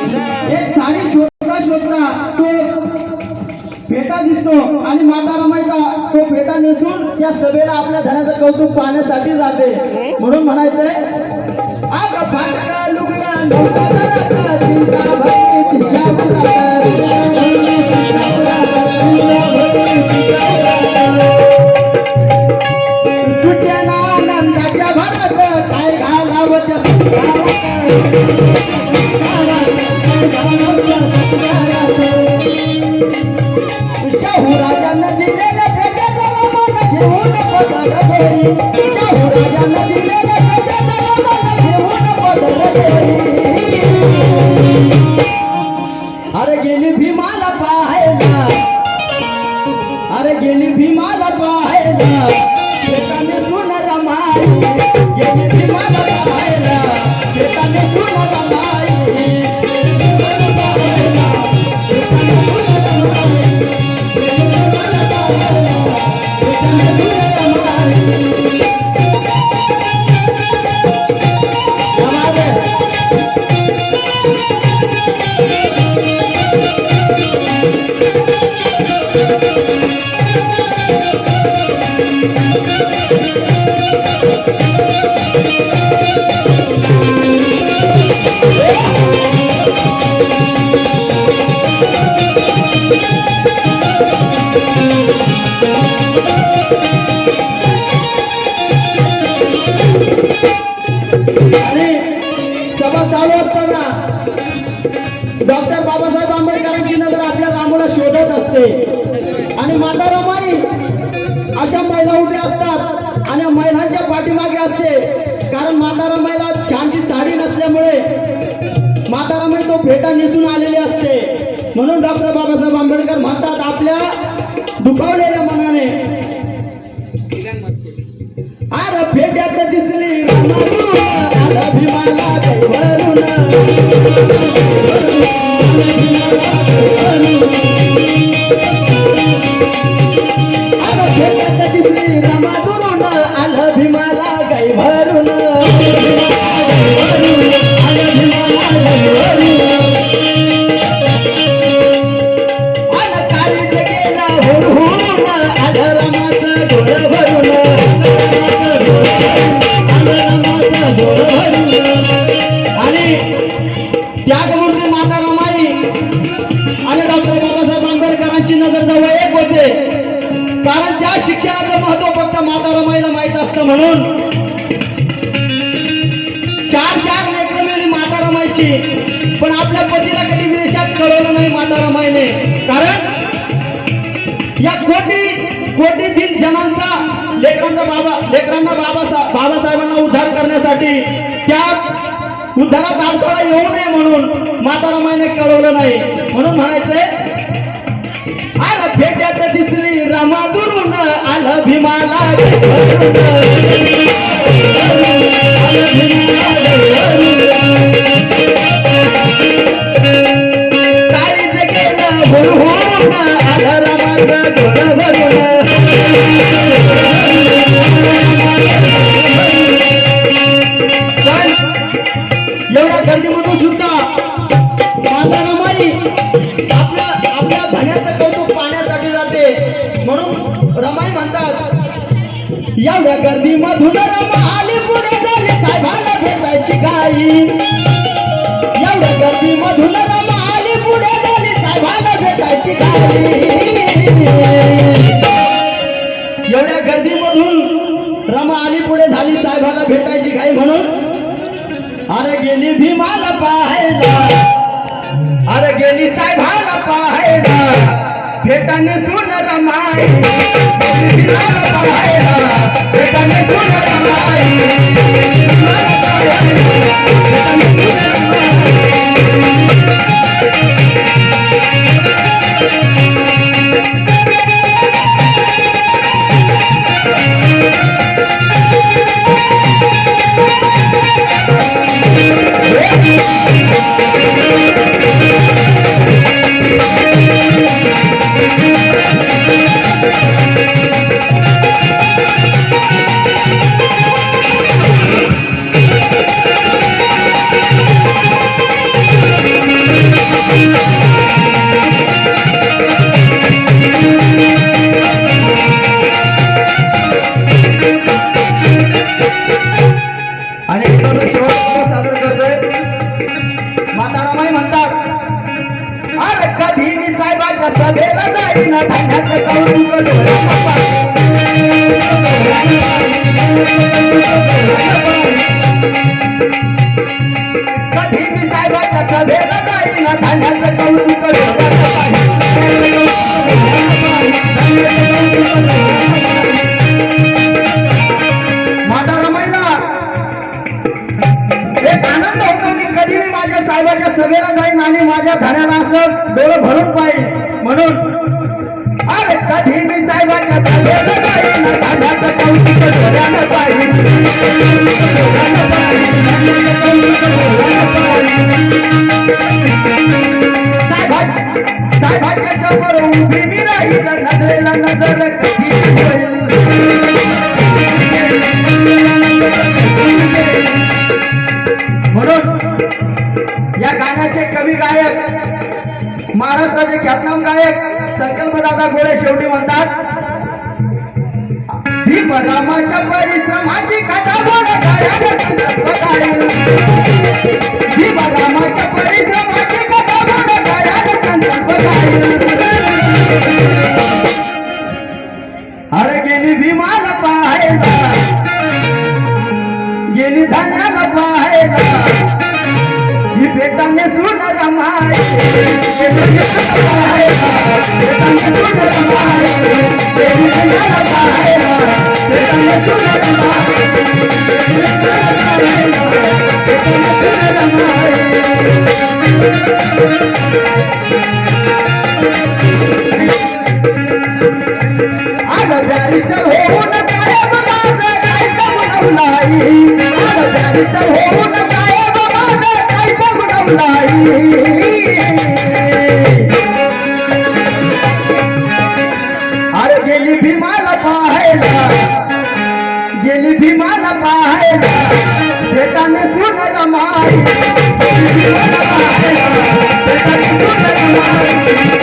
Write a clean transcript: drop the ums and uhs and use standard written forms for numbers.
एक साडी शोधता शोधता तो फेटा दिसतो आणि माता रमाईचा तो फेटा नेसून त्या सभेला आपल्या धनाचं कौतुक पाहण्यासाठी जाते. म्हणून म्हणायचंय आग फाटका लुगडा नवरा चिंता भई तिच्या सूचनानंदाच्या भरात काय घालावं त्या शाहू राजांना दिलेल्या भेट्याचा मान घेऊन पदर घेई. शाहू राजांना दिलेल्या भेट्याचा मान घेऊन पदर घेई. अरे गेली भीमाला पाहायला, अरे गेली भीमाला पाहायला भेटाने सुन रमाई. गेली भीमाला पाहायला भेटाने सुन रमाई. डॉक्टर बाबासाहेब आंबेडकरांची नजर आपल्या रामूला शोधत असते आणि माता रमाई अशा महिला उभ्या असतात आणि महिलांच्या पाठीमागे असते. कारण माता रमाईला छानशी साडी नसल्यामुळे माता रमाई तो फेटा नेसून आलेली असते. म्हणून डॉक्टर बाबासाहेब आंबेडकर म्हणतात आपल्या दुखावलेल्या मनाने अरे फेट्यात दिसली आला भीमाला भरून. अरे फेट्यात दिसली रमा दुरून आलं भीमाला गाई भरून. अन काळीज गेला हुरहुरून आलं रमाचं डोळं भरून. आणि त्यागमूर्ती माता रमाई आणि डॉक्टर बाबासाहेब आंबेडकरांची नजर जवळ एक होते. कारण त्या शिक्षणाचं महत्व फक्त माता रमाईला माहित असतं. म्हणून चार लेकरं मिळाली माता रमाईची, पण आपल्या पतीला कधी विदेशात कळवलं नाही माता रमाईने. कारण या कोटी जणांचा लेकरांना बाबासाहेबांना उद्धार करण्यासाठी त्या उद्धारात अडथळा येऊ नये म्हणून माता रमाईने कळवलं नाही. म्हणून म्हणायचंय अरे फेट्यात दिसली रमा दुरून आलं भीमाला काळीज गेलं हुरहुरून आलं रमाचं डोळं भरून. एवढ्या गर्दीमधून सुद्धा माता रमाई आपल्या धन्याचं कौतुक पाहण्यासाठी जाते. म्हणून रमाई म्हणतात एवढ्या गर्दीमधून रमा आली पुढे झाली साहेबाला भेटायची गाई. एवढ्या गर्दीमधून रमा आली पुढे झाली साहेबाला भेटायची गाई. एवढ्या गर्दीमधून रमा आली पुढे झाली साहेबाला भेटायची गाई. म्हणून अरे गेली भीमाला पाहायला, अरे गेली साहेबाला पाहायला भेटाने सुन रमाई. भीमाला पाहायला भेटाने सुन रमाई. डोळ्यानं पाहिलं. कधी मी साहेबाच्या सभेला जाईन धान्याचं कौतुक डोळ्यानं पाहिलं. म्हातारा महिला एक आनंद होतो की कधी मी माझ्या साहेबाच्या सभेला जाईन आणि माझ्या धान्याला असं डोळं भरून पाहिजे म्हणून अरे कधी मी साहेबाच्या सभेला जाईन धान्याचं कौतुक डोळ्यानं पाहिजे. साहेबाच्या समोर उभी मी राहील नजरेला नजर कधी होईल. म्हणून या गाण्याचे कवी गायक महाराष्ट्राचे ख्यातनाम गायक संकल्पदादा गोळे शेवटी म्हणतात भीमरामाच्या परिश्रमाची कथा बोल गाण्याचे संकल्प गाईल. भीमरामाच्या परिश्रमाची कथा बोल गाण्याचे संकल्प गाईल. अरे गेली भीमाला पाहायला गेली धान्याला पाहायला ही बेटाने सुन रमाई. बेटाने सुन रमाई. गेली धान्याला पाहायला बेटाने सुन रमाई. आग बॅरिस्टर होऊन साहेब माझं काय समजवलाई. आग बॅरिस्टर होऊन साहेब माझं काय समजवलाई. अरे गेली भीमाला पाहायला गेली भीमाला पाहायला बेटाने सुन रमाई. गेली भीमाला पाहायला बेटाने सुन रमाई.